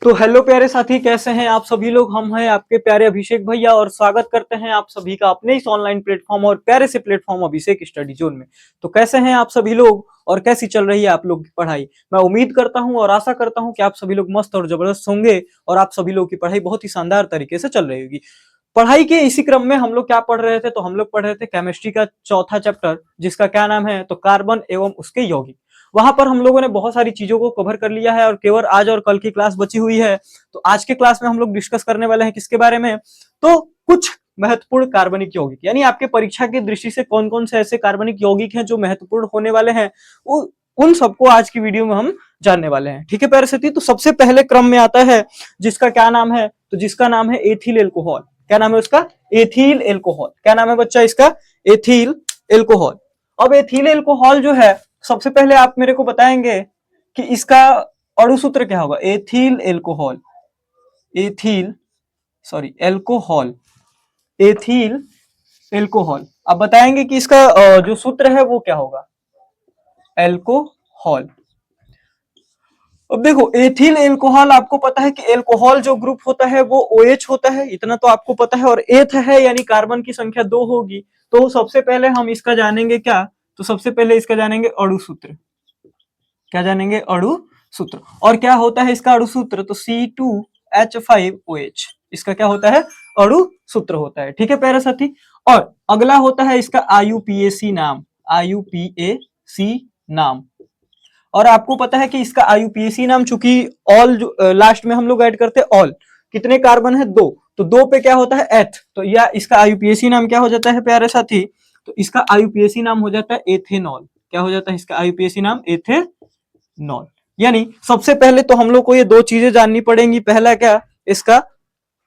तो हेलो प्यारे साथी, कैसे हैं आप सभी लोग। हम हैं आपके प्यारे अभिषेक भैया और स्वागत करते हैं आप सभी का अपने इस ऑनलाइन प्लेटफॉर्म और प्यारे से प्लेटफॉर्म अभिषेक स्टडी जोन में। तो कैसे हैं आप सभी लोग और कैसी चल रही है आप लोग की पढ़ाई। मैं उम्मीद करता हूं और आशा करता हूं कि आप सभी लोग मस्त और जबरदस्त होंगे और आप सभी लोग की पढ़ाई बहुत ही शानदार तरीके से चल रही होगी। पढ़ाई के इसी क्रम में हम लोग क्या पढ़ रहे थे, तो हम लोग पढ़ रहे थे केमिस्ट्री का चौथा चैप्टर, जिसका क्या नाम है तो कार्बन एवं उसके यौगिक। वहां पर हम लोगों ने बहुत सारी चीजों को कवर कर लिया है और केवल आज और कल की क्लास बची हुई है। तो आज के क्लास में हम लोग डिस्कस करने वाले हैं किसके बारे में, तो कुछ महत्वपूर्ण कार्बनिक यौगिक, यानी आपके परीक्षा की दृष्टि से कौन कौन से ऐसे कार्बनिक यौगिक हैं जो महत्वपूर्ण होने वाले हैं, उन सबको आज की वीडियो में हम जानने वाले हैं। ठीक है प्यारे साथी, तो सबसे पहले क्रम में आता है जिसका क्या नाम है, तो जिसका नाम है एथिल एल्कोहल। क्या नाम है उसका, एथिल एल्कोहल। क्या नाम है बच्चा इसका, एथिल एल्कोहल। अब एथिल एल्कोहल जो है, सबसे पहले आप मेरे को बताएंगे कि इसका अणु सूत्र क्या होगा। Ethyl alcohol, ethyl alcohol, ethyl alcohol. अब बताएंगे कि इसका जो सूत्र है वो क्या होगा, एल्कोहल। अब देखो एथिल एल्कोहल, आपको पता है कि एल्कोहल जो ग्रुप होता है वो OH होता है, इतना तो आपको पता है, और एथ है यानी कार्बन की संख्या 2 होगी। तो सबसे पहले हम इसका जानेंगे क्या, तो सबसे पहले इसका जानेंगे अणु सूत्र। क्या जानेंगे, अणु सूत्र। और क्या होता है इसका अणु सूत्र, तो C2H5OH इसका क्या होता है, अणु सूत्र होता है। ठीक है प्यारे साथी। और अगला होता है इसका IUPAC नाम, IUPAC नाम। और आपको पता है कि इसका IUPAC नाम, चूंकि ऑल लास्ट में हम लोग ऐड करते हैं ऑल, कितने कार्बन है, 2, तो 2 पे क्या होता है एथ, तो या इसका IUPAC नाम क्या हो जाता है प्यारे साथी, तो इसका IUPAC नाम हो जाता है एथेनॉल। क्या हो जाता है इसका IUPAC नाम, एथेनॉल। यानी सबसे पहले तो हम लोग को ये दो चीजें जाननी पड़ेंगी। पहला क्या, इसका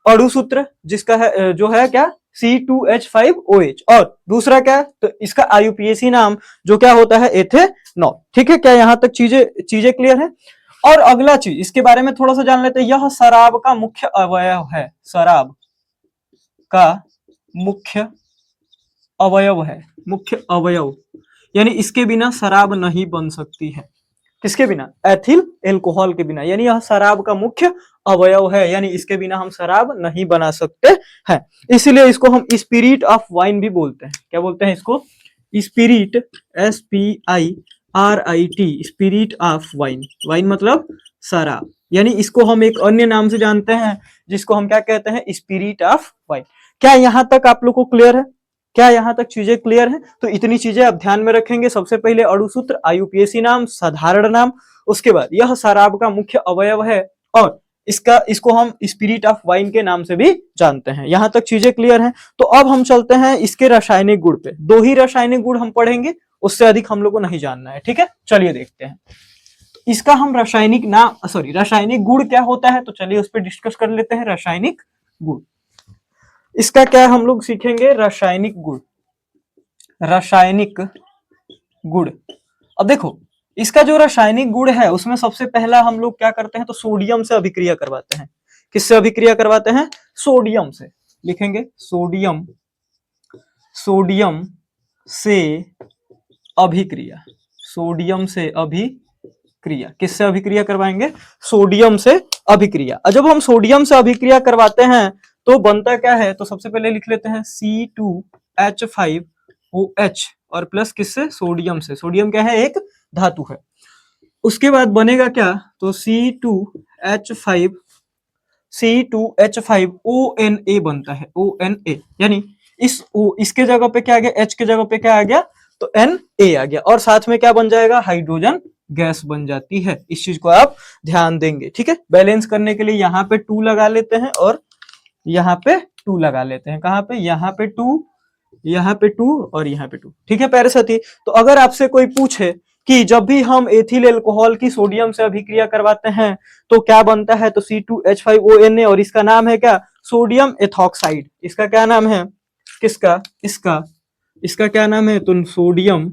अणु सूत्र जिसका है जो है क्या, C2H5OH, और दूसरा क्या, तो इसका IUPAC नाम जो क्या होता है, एथेनॉल। ठीक है, क्या यहाँ तक चीजें क्लियर है। और अगला चीज इसके बारे में थोड़ा सा जान लेते हैं। यह शराब का मुख्य अवयव है, शराब का मुख्य अवयव है, मुख्य अवयव, यानी इसके बिना शराब नहीं बन सकती है। किसके बिना, एथिल एल्कोहल के बिना, यानी यह शराब का मुख्य अवयव है, यानी इसके बिना हम शराब नहीं बना सकते हैं। इसलिए इसको हम स्पिरिट ऑफ वाइन भी बोलते हैं। क्या बोलते हैं इसको, spirit, SPIRIT, spirit of wine. Wine मतलब शराब, यानी इसको हम एक अन्य नाम से जानते हैं जिसको हम क्या कहते हैं, स्पिरिट ऑफ वाइन। क्या यहां तक आप लोग को क्लियर है, क्या यहां तक चीजें क्लियर हैं। तो इतनी चीजें आप ध्यान में रखेंगे। सबसे पहले अणु सूत्र, IUPAC नाम, साधारण नाम, उसके बाद यह शराब का मुख्य अवयव है, और इसको हम स्पिरिट ऑफ वाइन के नाम से भी जानते हैं। यहां तक चीजें क्लियर हैं। तो अब हम चलते हैं इसके रासायनिक गुण पे। 2 ही रासायनिक गुण हम पढ़ेंगे, उससे अधिक हम लोग को नहीं जानना है। ठीक है, चलिए देखते हैं इसका हम रासायनिक गुण क्या होता है, तो चलिए उस पर डिस्कस कर लेते हैं। रासायनिक गुण इसका क्या हम लोग सीखेंगे, रासायनिक गुण, रासायनिक गुण। अब देखो इसका जो रासायनिक गुण है उसमें सबसे पहला हम लोग क्या करते हैं, तो सोडियम से अभिक्रिया करवाते हैं। किससे अभिक्रिया करवाते हैं, सोडियम से। लिखेंगे सोडियम, सोडियम से अभिक्रिया, सोडियम से अभिक्रिया। किससे अभिक्रिया करवाएंगे, सोडियम से अभिक्रिया। और जब हम सोडियम से अभिक्रिया करवाते हैं तो बनता क्या है, तो सबसे पहले लिख लेते हैं C2H5OH और प्लस किससे, सोडियम से। सोडियम क्या है, एक धातु है। उसके बाद बनेगा क्या, तो C2H5ONA बनता है, ONA, यानी इसके जगह पे क्या आ गया, H के जगह पे क्या आ गया, तो Na आ गया, और साथ में क्या बन जाएगा, हाइड्रोजन गैस बन जाती है। इस चीज को आप ध्यान देंगे। ठीक है, बैलेंस करने के लिए यहाँ पे 2 लगा लेते हैं और यहाँ पे 2 लगा लेते हैं। कहाँ पे, यहाँ पे 2, यहाँ पे 2 और यहाँ पे 2। ठीक है प्यारे साथी। तो अगर आपसे कोई पूछे कि जब भी हम एथिल एल्कोहल की सोडियम से अभिक्रिया करवाते हैं तो क्या बनता है, तो C2H5ONA, और इसका नाम है क्या, सोडियम एथॉक्साइड। इसका क्या नाम है, किसका, इसका क्या नाम है, तो सोडियम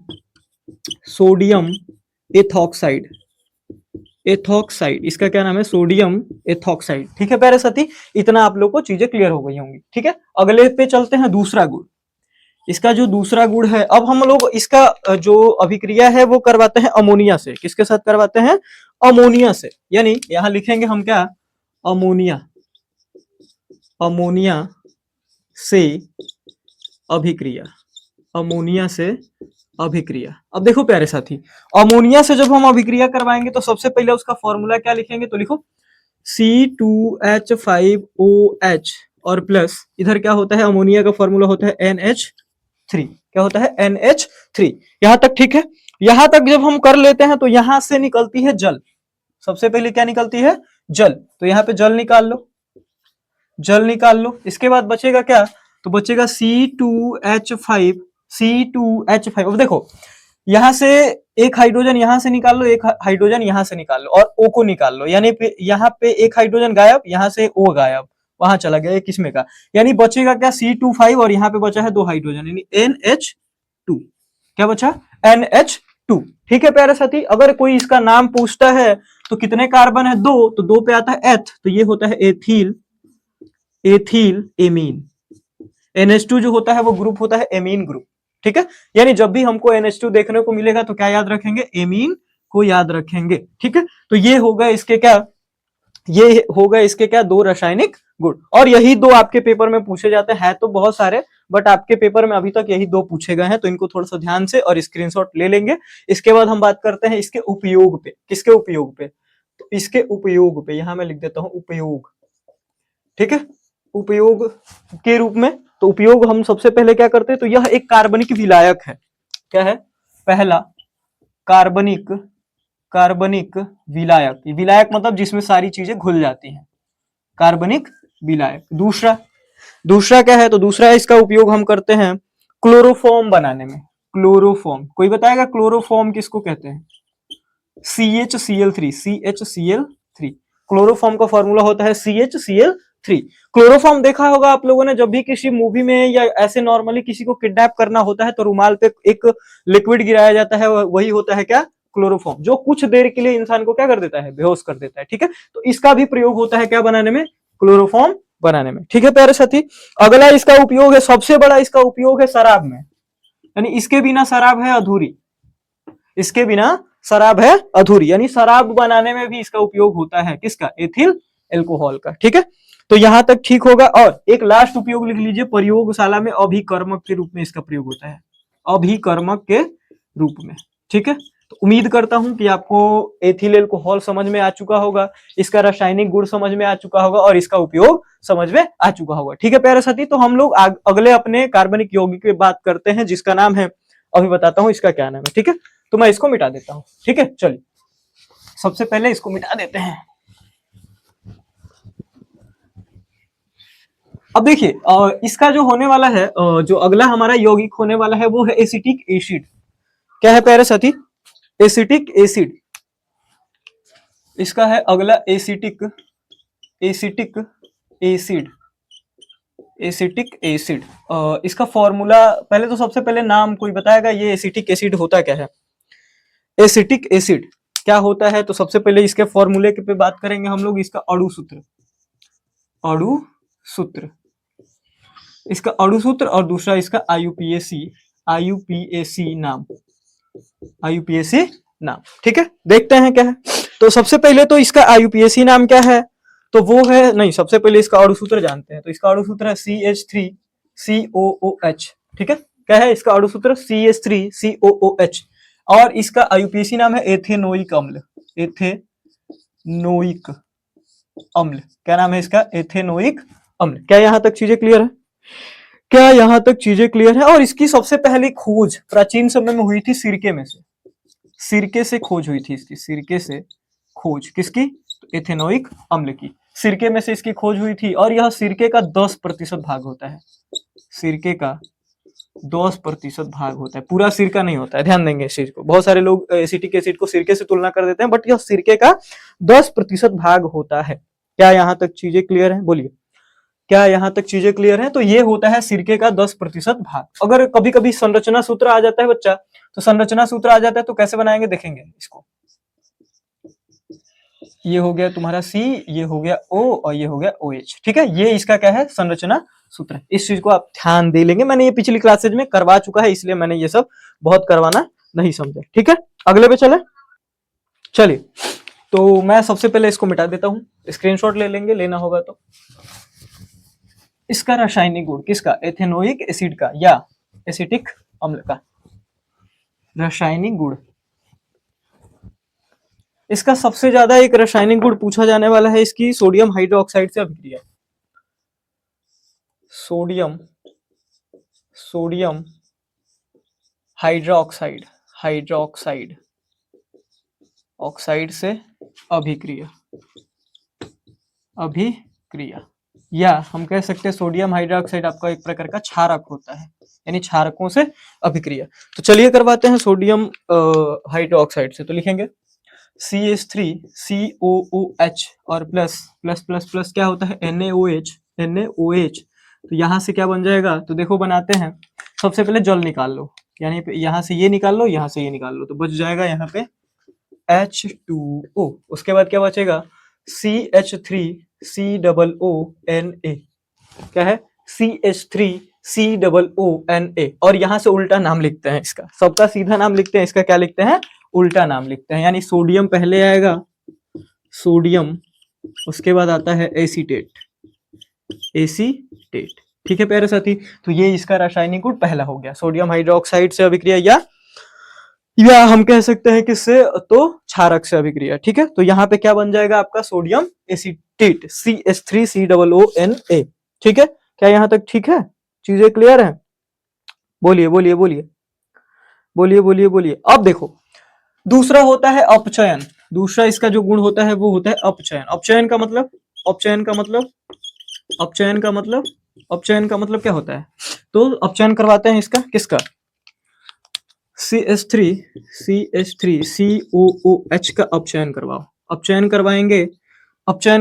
एथॉक्साइड, एथॉक्साइड, इसका क्या नाम है, सोडियम एथॉक्साइड। ठीक है प्यारे साथी, इतना आप लोग को चीजें क्लियर हो गई होंगी। ठीक है, अगले पे चलते हैं, दूसरा गुण। इसका जो दूसरा गुण है, अब हम लोग इसका जो अभिक्रिया है वो करवाते हैं अमोनिया से। किसके साथ करवाते हैं, अमोनिया से, यानी यहां लिखेंगे हम क्या, अमोनिया, अमोनिया से अभिक्रिया, अमोनिया से अभिक्रिया। अब देखो प्यारे साथी, अमोनिया से जब हम अभिक्रिया करवाएंगे तो सबसे पहले उसका फॉर्मूला क्या लिखेंगे, तो लिखो C2H5OH और प्लस इधर क्या होता है, अमोनिया का फॉर्मूला होता है NH3। क्या होता है, NH3। यहां तक ठीक है। यहां तक जब हम कर लेते हैं तो यहां से निकलती है जल। सबसे पहले क्या निकलती है, जल। तो यहाँ पे जल निकाल लो, जल निकाल लो। इसके बाद बचेगा क्या, तो बचेगा C2H5, C2H5। अब देखो यहां से एक हाइड्रोजन यहां से निकाल लो, एक हाइड्रोजन यहां से निकाल लो और O को निकाल लो, यानी यहाँ पे एक हाइड्रोजन गायब, यहां से O गायब, वहां चला गया एक किसमें का, यानी बचेगा क्या C25 और यहाँ पे बचा है 2 हाइड्रोजन यानी NH2। क्या बचा, NH2। ठीक है प्यारे साथी, अगर कोई इसका नाम पूछता है तो कितने कार्बन है, 2, तो 2 पे आता है एथ, तो ये होता है एथिल, एथिल एमीन। NH2 जो होता है वो ग्रुप होता है एमीन ग्रुप। ठीक है, यानी जब भी हमको NH2 देखने को मिलेगा तो क्या याद रखेंगे, एमीन को याद रखेंगे। ठीक है, तो ये होगा इसके क्या, ये होगा इसके क्या, 2 रासायनिक गुण। और यही 2 आपके पेपर में पूछे जाते हैं तो बहुत सारे, बट आपके पेपर में अभी तक यही 2 पूछे गए हैं, तो इनको थोड़ा सा ध्यान से और स्क्रीनशॉट ले लेंगे। इसके बाद हम बात करते हैं इसके उपयोग पे। किसके उपयोग पे, तो इसके उपयोग पे, यहां मैं लिख देता हूं उपयोग। ठीक है, उपयोग के रूप में, तो उपयोग हम सबसे पहले क्या करते हैं, तो यह एक कार्बनिक विलायक है। क्या है, पहला कार्बनिक, कार्बनिक विलायक। विलायक मतलब जिसमें सारी चीजें घुल जाती हैं, कार्बनिक विलायक। दूसरा, दूसरा क्या है, तो दूसरा इसका उपयोग हम करते हैं क्लोरोफॉर्म बनाने में। क्लोरोफॉर्म, कोई बताएगा क्लोरोफॉर्म किसको कहते हैं, CHCl3, CHCl3। क्लोरोफॉर्म का फॉर्मूला होता है CHCl3। क्लोरोफॉर्म देखा होगा आप लोगों ने, जब भी किसी मूवी में या ऐसे नॉर्मली किसी को किडनैप करना होता है तो रुमाल पे एक लिक्विड गिराया जाता है, वही होता है क्या, क्लोरोफॉर्म, जो कुछ देर के लिए इंसान को क्या कर देता है, बेहोश कर देता है। ठीक है, तो इसका भी प्रयोग होता है क्या बनाने में, क्लोरोफॉर्म बनाने में। ठीक है प्यारे साथी, अगला इसका उपयोग है, सबसे बड़ा इसका उपयोग है शराब में, यानी इसके बिना शराब है अधूरी, इसके बिना शराब है अधूरी, यानी शराब बनाने में भी इसका उपयोग होता है, किसका, एथिल एल्कोहल का। ठीक है, तो यहां तक ठीक होगा। और एक लास्ट उपयोग लिख लीजिए, प्रयोगशाला में अभिकर्मक के रूप में इसका प्रयोग होता है, अभिकर्मक के रूप में। ठीक है, तो उम्मीद करता हूं कि आपको एथिल एल्कोहल समझ में आ चुका होगा, इसका रासायनिक गुण समझ में आ चुका होगा और इसका उपयोग समझ में आ चुका होगा। ठीक है प्यारे साथी, तो हम लोग अगले अपने कार्बनिक यौगिक की बात करते हैं, जिसका नाम है, अभी बताता हूं इसका क्या नाम है। ठीक है, तो मैं इसको मिटा देता हूं। ठीक है, चलिए सबसे पहले इसको मिटा देते हैं। अब देखिए इसका जो होने वाला है, जो अगला हमारा यौगिक होने वाला है वो है एसिटिक एसिड। क्या है प्यारे साथी, एसिटिक एसिड। इसका है अगला acetic, acetic acid, acetic acid. इसका फॉर्मूला, पहले तो सबसे पहले नाम कोई बताएगा ये एसिटिक एसिड होता क्या है। एसिटिक एसिड क्या होता है, तो सबसे पहले इसके फॉर्मूले पे बात करेंगे हम लोग, इसका अणु सूत्र, अणु सूत्र, इसका अणु सूत्र, और दूसरा इसका IUPAC, IUPAC नाम, IUPAC नाम। ठीक है, देखते हैं क्या है। तो सबसे पहले तो इसका IUPAC नाम क्या है, तो वो है, नहीं सबसे पहले इसका अणु सूत्र जानते हैं। तो इसका अणु सूत्र है CH3COOH। ठीक है, क्या है इसका अणु सूत्र, CH3COOH। और इसका IUPAC नाम है एथेनोइक अम्ल, एथेनोइक अम्ल। क्या नाम है इसका, एथेनोइक अम्ल। क्या यहां तक चीजें क्लियर है, क्या यहां तक चीजें क्लियर है। और इसकी सबसे पहली खोज प्राचीन समय में हुई थी सिरके में से, सिरके से खोज हुई थी इसकी, सिरके से खोज किसकी, तो एथेनोइक अम्ल की, सिरके में से इसकी खोज हुई थी। और यह सिरके का 10% भाग होता है, सिरके का 10% भाग होता है, पूरा सिरका नहीं होता है, ध्यान देंगे इस चीज को। बहुत सारे लोग एसिटिक एसिड को सिरके से तुलना कर देते हैं, बट यह सिरके का 10% भाग होता है। क्या यहाँ तक चीजें क्लियर है, बोलिए, क्या यहाँ तक चीजें क्लियर है। तो ये होता है सिरके का 10% भाग। अगर कभी कभी संरचना सूत्र आ जाता है बच्चा, तो संरचना सूत्र आ जाता है तो कैसे बनाएंगे देखेंगे इसको। ये हो गया तुम्हारा C, ये हो गया O और ये हो गया OH। ठीक है, ये इसका क्या है, संरचना सूत्र है। इस चीज को आप ध्यान दे लेंगे, मैंने ये पिछली क्लासेज में करवा चुका है, इसलिए मैंने ये सब बहुत करवाना नहीं समझा। ठीक है, अगले पे चले, चलिए तो मैं सबसे पहले इसको मिटा देता हूँ, स्क्रीनशॉट ले लेंगे, लेना होगा तो। इसका रासायनिक गुण किसका, एथेनोइक एसिड का या एसिटिक अम्ल का रासायनिक गुण। इसका सबसे ज्यादा एक रासायनिक गुण पूछा जाने वाला है इसकी सोडियम हाइड्रोक्साइड से अभिक्रिया। सोडियम हाइड्रोक्साइड ऑक्साइड से अभिक्रिया या हम कह सकते हैं सोडियम हाइड्रोक्साइड आपका एक प्रकार का क्षारक होता है, यानी क्षारकों से अभिक्रिया। तो चलिए करवाते हैं सोडियम हाइड्रोक्साइड से। तो लिखेंगे CH3COOH और प्लस प्लस प्लस प्लस क्या होता है NaOH। तो यहाँ से क्या बन जाएगा, तो देखो बनाते हैं। सबसे पहले जल निकाल लो, यानी यहाँ से ये निकाल लो, यहाँ से ये निकाल लो, तो बच जाएगा यहाँ पे H2O। उसके बाद क्या बचेगा CH3COONA, क्या है CH3COONA। और यहाँ से उल्टा नाम लिखते हैं इसका, सबका सीधा नाम लिखते हैं, इसका क्या लिखते हैं उल्टा नाम लिखते हैं। यानी सोडियम पहले आएगा, सोडियम, उसके बाद आता है एसीटेट। ठीक है प्यारे साथी, तो ये इसका रासायनिक गुण पहला हो गया, सोडियम हाइड्रोक्साइड से अभिक्रिया या हम कह सकते हैं किससे, तो क्षारक से अभिक्रिया। ठीक है, तो यहाँ पे क्या बन जाएगा आपका सोडियम एसीटेट CH3COONA। ठीक है, क्या यहाँ तक ठीक है, चीजें क्लियर है? बोलिए बोलिए बोलिए बोलिए बोलिए बोलिए। अब देखो दूसरा होता है अपचयन। दूसरा इसका जो गुण होता है वो होता है अपचयन। अपचयन का मतलब क्या होता है, तो अपचयन करवाते हैं इसका, किसका CH3COOH का अपचयन करवाओ। अपचयन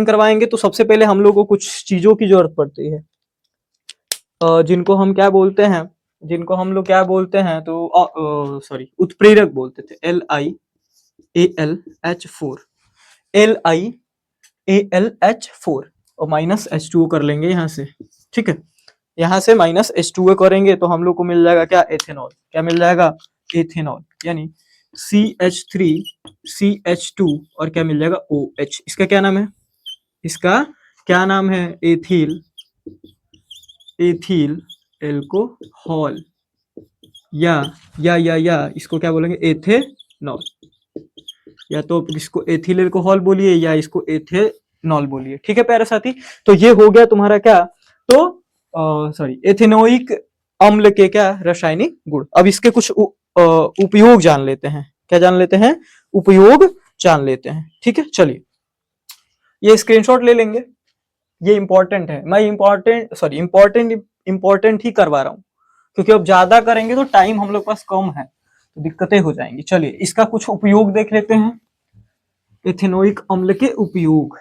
करवाएंगे तो सबसे पहले हम लोग को कुछ चीजों की जरूरत पड़ती है, जिनको हम क्या बोलते हैं, तो उत्प्रेरक बोलते थे, LiAlH4 और माइनस H2O कर लेंगे यहाँ से। ठीक है, यहाँ से माइनस H2O करेंगे तो हम लोग को मिल जाएगा क्या, एथेनॉल। क्या मिल जाएगा, एथेनॉल, यानी CH3CH2 और क्या मिल जाएगा OH। इसका क्या नाम है, एथिल एल्कोहल या इसको क्या बोलेंगे, एथेनॉल। या तो इसको एथिल एल्कोहल बोलिए या इसको एथेनॉल बोलिए। ठीक है प्यारे साथी, तो ये हो गया तुम्हारा क्या, तो एथेनोइक अम्ल के क्या रासायनिक गुण। अब इसके कुछ उपयोग जान लेते हैं। क्या जान लेते हैं, उपयोग जान लेते हैं। ठीक है, चलिए ये स्क्रीनशॉट ले लेंगे, ये इंपॉर्टेंट है। मैं इंपॉर्टेंट ही करवा रहा हूं, क्योंकि अब ज्यादा करेंगे तो टाइम हम लोग पास कम है तो दिक्कतें हो जाएंगी। चलिए इसका कुछ उपयोग देख लेते हैं। एथेनोइक अम्ल के उपयोग,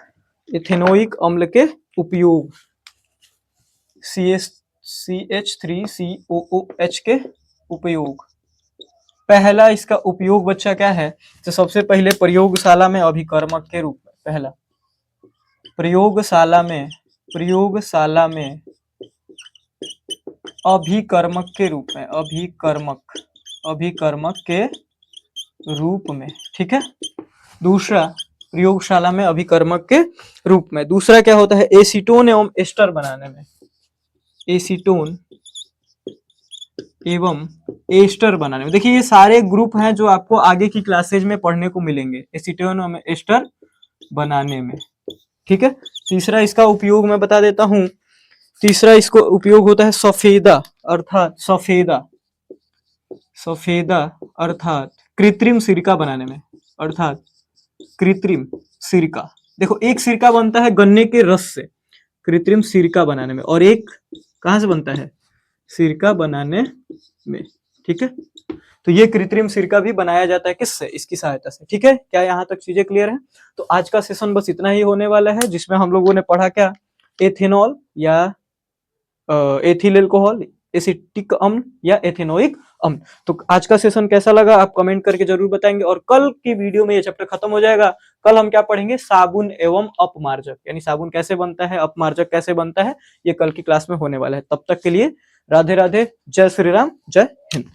CH3COOH के उपयोग। पहला इसका उपयोग बच्चा क्या है, तो सबसे पहले प्रयोगशाला में अभिकर्मक के रूप में, पहला प्रयोगशाला में अभिकर्मक के रूप में, ठीक है। दूसरा प्रयोगशाला में अभिकर्मक के रूप में। दूसरा क्या होता है, एसीटोन एवं एस्टर बनाने में, एसीटोन एवं एस्टर बनाने में। देखिए ये सारे ग्रुप हैं जो आपको आगे की क्लासेज में पढ़ने को मिलेंगे, एसीटोन एवं एस्टर बनाने में, ठीक है। तीसरा इसका उपयोग मैं बता देता हूं। तीसरा इसको उपयोग होता है सफेदा अर्थात कृत्रिम सिरका बनाने में, अर्थात कृत्रिम सिरका। देखो एक सिरका बनता है गन्ने के रस से कृत्रिम सिरका बनाने में, और एक कहां से बनता है, सिरका बनाने में, ठीक है। तो ये कृत्रिम सिरका भी बनाया जाता है किससे, इसकी सहायता से, ठीक है। क्या यहाँ तक चीजें क्लियर है? तो आज का सेशन बस इतना ही होने वाला है, जिसमें हम लोगों ने पढ़ा क्या, एथेनॉल या एथिल अल्कोहल, एसिटिक अम्ल या एथेनोइक अम्ल। तो आज का सेशन कैसा लगा आप कमेंट करके जरूर बताएंगे। और कल की वीडियो में ये चैप्टर खत्म हो जाएगा। कल हम क्या पढ़ेंगे, साबुन एवं अपमार्जक, यानी साबुन कैसे बनता है, अपमार्जक कैसे बनता है, ये कल की क्लास में होने वाला है। तब तक के लिए राधे राधे, जय श्री राम, जय हिंद।